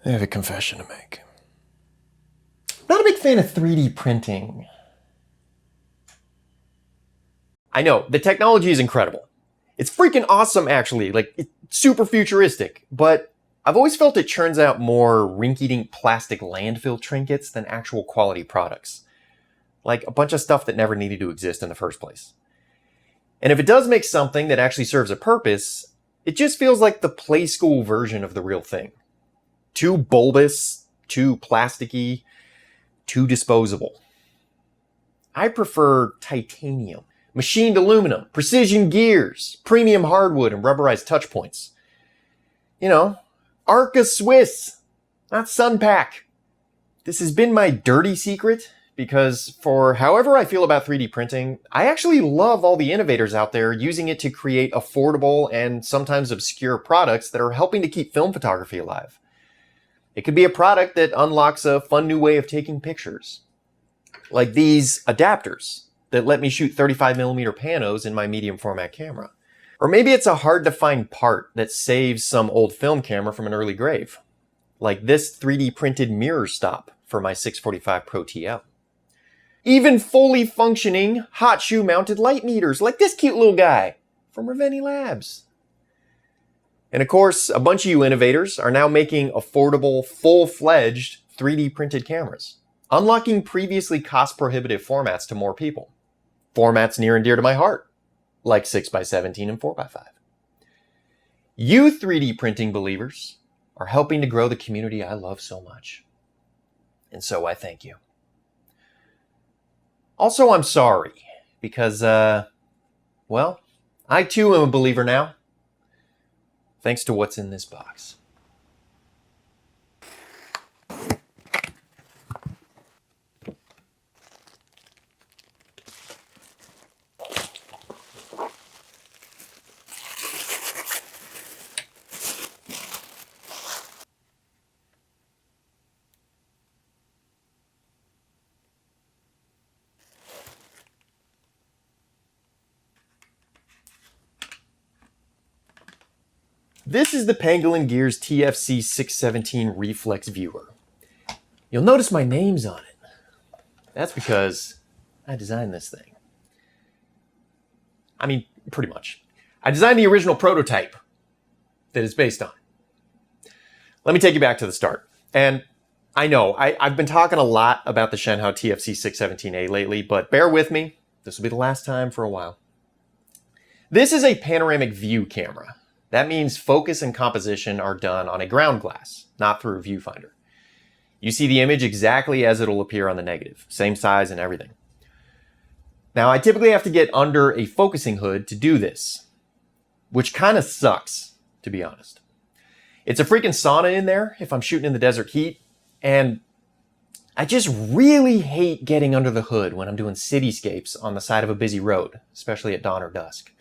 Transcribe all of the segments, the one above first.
I have a confession to make. Not a big fan of 3D printing. I know, the technology is incredible. It's freaking awesome, actually. Like, it's super futuristic. But I've always felt it churns out more rinky-dink plastic landfill trinkets than actual quality products. Like a bunch of stuff that never needed to exist in the first place. And if it does make something that actually serves a purpose, it just feels like the play school version of the real thing. Too bulbous, too plasticky, too disposable. I prefer titanium, machined aluminum, precision gears, premium hardwood, and rubberized touch points. You know, Arca Swiss, not Sunpack. This has been my dirty secret because for however I feel about 3D printing, I actually love all the innovators out there using it to create affordable and sometimes obscure products that are helping to keep film photography alive. It could be a product that unlocks a fun new way of taking pictures. Like these adapters that let me shoot 35mm panos in my medium format camera. Or maybe it's a hard to find part that saves some old film camera from an early grave. Like this 3D printed mirror stop for my 645 Pro TL. Even fully functioning hot shoe mounted light meters like this cute little guy from Ravenni Labs. And of course, a bunch of you innovators are now making affordable, full-fledged 3D printed cameras, unlocking previously cost-prohibitive formats to more people. Formats near and dear to my heart, like 6x17 and 4x5. You 3D printing believers are helping to grow the community I love so much. And so I thank you. Also, I'm sorry, because, well, I too am a believer now. Thanks to what's in this box. This is the Pangolin Gears TFC617 Reflex Viewer. You'll notice my name's on it. That's because I designed this thing. I mean, pretty much. I designed the original prototype that it's based on. Let me take you back to the start. And I know, I've been talking a lot about the Shen Hao TFC617A lately, but bear with me. This will be the last time for a while. This is a panoramic view camera. That means focus and composition are done on a ground glass, not through a viewfinder. You see the image exactly as it'll appear on the negative, same size and everything. Now, I typically have to get under a focusing hood to do this, which kind of sucks, to be honest. It's a freaking sauna in there if I'm shooting in the desert heat, and I just really hate getting under the hood when I'm doing cityscapes on the side of a busy road, especially at dawn or dusk.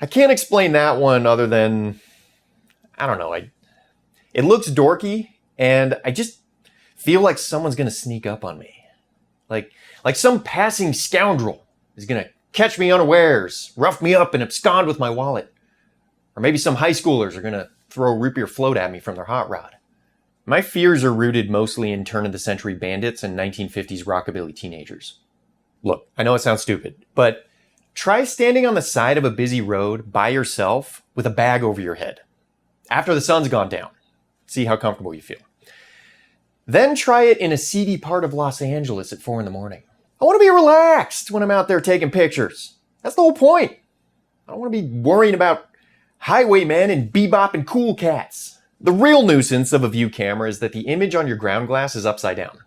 I can't explain that one other than, I don't know, it looks dorky, and I just feel like someone's gonna sneak up on me. Like some passing scoundrel is gonna catch me unawares, rough me up, and abscond with my wallet. Or maybe some high schoolers are gonna throw a root beer float at me from their hot rod. My fears are rooted mostly in turn-of-the-century bandits and 1950s rockabilly teenagers. Look, I know it sounds stupid, but try standing on the side of a busy road by yourself with a bag over your head after the sun's gone down. See how comfortable you feel. Then try it in a seedy part of Los Angeles at 4 in the morning. I want to be relaxed when I'm out there taking pictures. That's the whole point. I don't want to be worrying about highwaymen and bebop cool cats. The real nuisance of a view camera is that the image on your ground glass is upside down.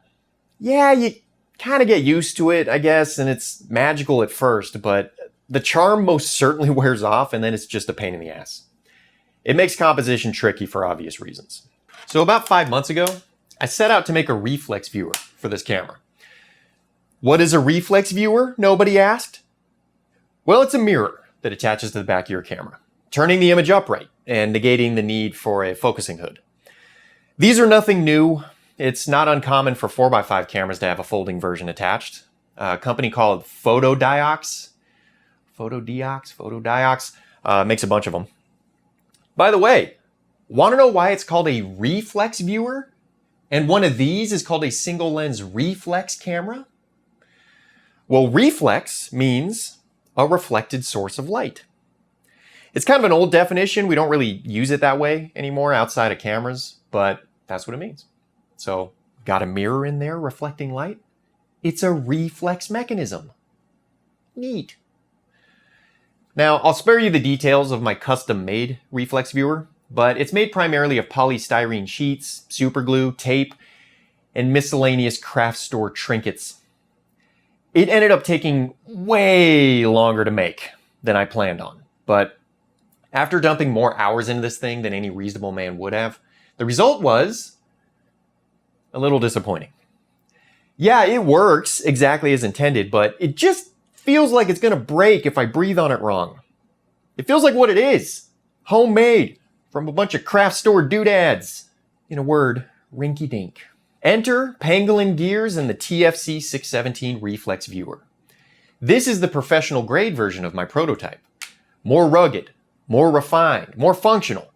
Yeah, you kind of get used to it, I guess, and it's magical at first, but the charm most certainly wears off, and then it's just a pain in the ass. It makes composition tricky for obvious reasons. So about 5 months ago, I set out to make a reflex viewer for this camera. What is a reflex viewer? Nobody asked. Well, it's a mirror that attaches to the back of your camera, turning the image upright and negating the need for a focusing hood. These are nothing new. It's not uncommon for 4x5 cameras to have a folding version attached. A company called Photodiox makes a bunch of them. By the way, Want to know why it's called a reflex viewer? And one of these is called a single lens reflex camera? Well, reflex means a reflected source of light. It's kind of an old definition. We don't really use it that way anymore outside of cameras, but that's what it means. So, got a mirror in there reflecting light? It's a reflex mechanism. Neat. Now, I'll spare you the details of my custom-made reflex viewer, but it's made primarily of polystyrene sheets, superglue, tape, and miscellaneous craft store trinkets. It ended up taking way longer to make than I planned on, but after dumping more hours into this thing than any reasonable man would have, the result was a little disappointing. Yeah, it works exactly as intended, but it just feels like it's gonna break if I breathe on it wrong. It feels like what it is. Homemade from a bunch of craft store doodads. In a word, rinky-dink. Enter Pangolin Gears and the TFC617 Reflex Viewer. This is the professional grade version of my prototype. More rugged, more refined, more functional,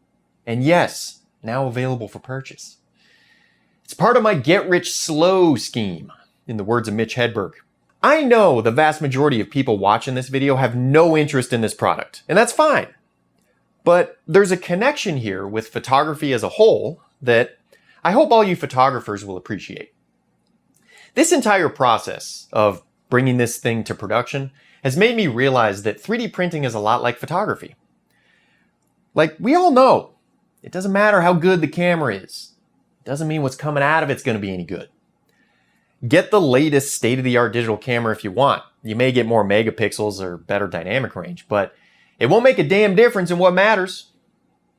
and yes, now available for purchase. It's part of my get-rich-slow scheme, in the words of Mitch Hedberg. I know the vast majority of people watching this video have no interest in this product, and that's fine. But there's a connection here with photography as a whole that I hope all you photographers will appreciate. This entire process of bringing this thing to production has made me realize that 3D printing is a lot like photography. Like, we all know, it doesn't matter how good the camera is. It doesn't mean what's coming out of it's going to be any good. Get the latest state-of-the-art digital camera if you want. You may get more megapixels or better dynamic range, but it won't make a damn difference in what matters.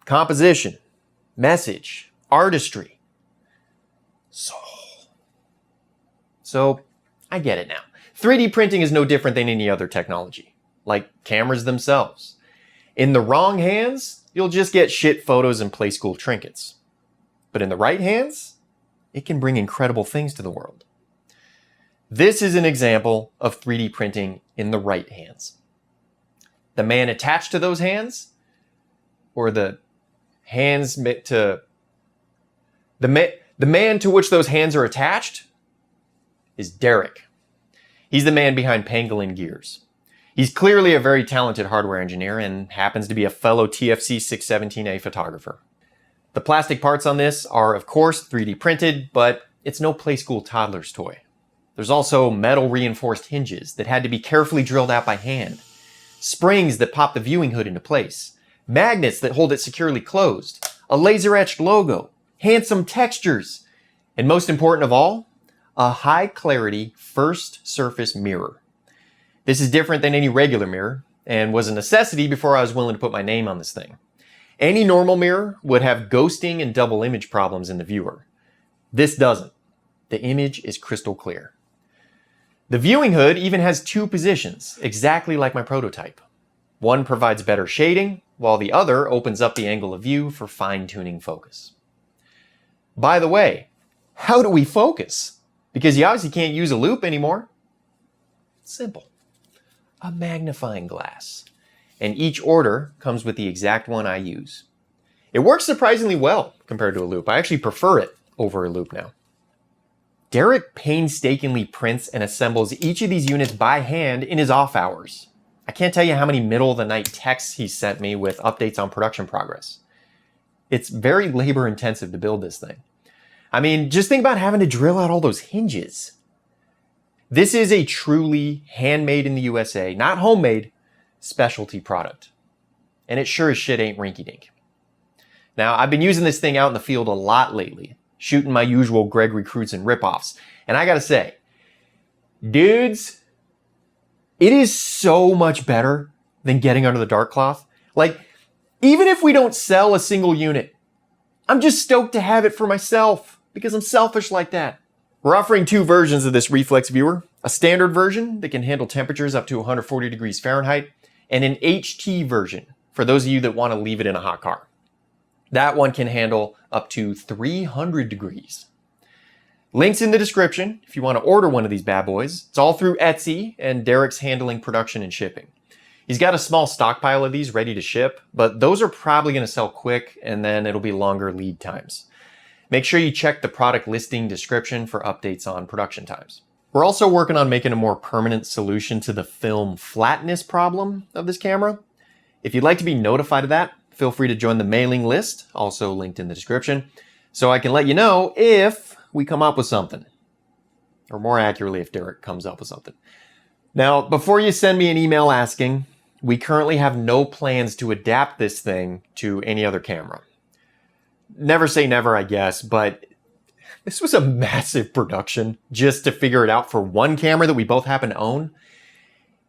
Composition, message, artistry, soul. So, I get it now. 3D printing is no different than any other technology, like cameras themselves. In the wrong hands, you'll just get shit photos and play school trinkets. But in the right hands, it can bring incredible things to the world. This is an example of 3D printing in the right hands. The man attached to those hands, or the hands to the man to which those hands are attached, is Darak. He's the man behind Pangolin Gears. He's clearly a very talented hardware engineer and happens to be a fellow TFC617A photographer. The plastic parts on this are, of course, 3D printed, but it's no play school toddler's toy. There's also metal reinforced hinges that had to be carefully drilled out by hand, springs that pop the viewing hood into place, magnets that hold it securely closed, a laser-etched logo, handsome textures, and most important of all, a high-clarity first surface mirror. This is different than any regular mirror, and was a necessity before I was willing to put my name on this thing. Any normal mirror would have ghosting and double image problems in the viewer. This doesn't. The image is crystal clear. The viewing hood even has two positions, exactly like my prototype. One provides better shading, while the other opens up the angle of view for fine-tuning focus. By the way, how do we focus? Because you obviously can't use a loupe anymore. Simple. A magnifying glass. And each order comes with the exact one I use. It works surprisingly well compared to a loupe. I actually prefer it over a loupe now. Darak painstakingly prints and assembles each of these units by hand in his off hours. I can't tell you how many middle-of-the-night texts he sent me with updates on production progress. It's very labor-intensive to build this thing. I mean, just think about having to drill out all those hinges. This is a truly handmade in the USA, not homemade, specialty product. And it sure as shit ain't rinky-dink. Now, I've been using this thing out in the field a lot lately, shooting my usual Greg recruits and ripoffs. And I gotta say, dudes, it is so much better than getting under the dark cloth. Like, even if we don't sell a single unit, I'm just stoked to have it for myself because I'm selfish like that. We're offering two versions of this reflex viewer, a standard version that can handle temperatures up to 140 degrees Fahrenheit, and an HT version for those of you that want to leave it in a hot car. That one can handle up to 300 degrees. Links in the description if you want to order one of these bad boys. It's all through Etsy, and Darak's handling production and shipping. He's got a small stockpile of these ready to ship, but those are probably going to sell quick and then it'll be longer lead times. Make sure you check the product listing description for updates on production times. We're also working on making a more permanent solution to the film flatness problem of this camera. If you'd like to be notified of that, feel free to join the mailing list, also linked in the description, so I can let you know if we come up with something. Or more accurately, if Darak comes up with something. Now, before you send me an email asking, we currently have no plans to adapt this thing to any other camera. Never say never, I guess, but this was a massive production just to figure it out for one camera that we both happen to own.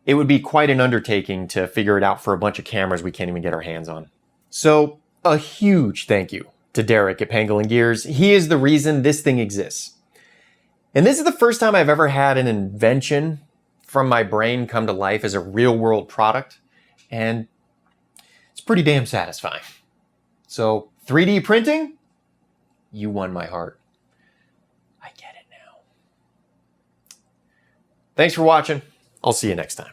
It would be quite an undertaking to figure it out for a bunch of cameras we can't even get our hands on. So, a huge thank you to Darak at Pangolin Gears. He is the reason this thing exists. And this is the first time I've ever had an invention from my brain come to life as a real-world product, and it's pretty damn satisfying. So, 3D printing? You won my heart. I get it now. Thanks for watching. I'll see you next time.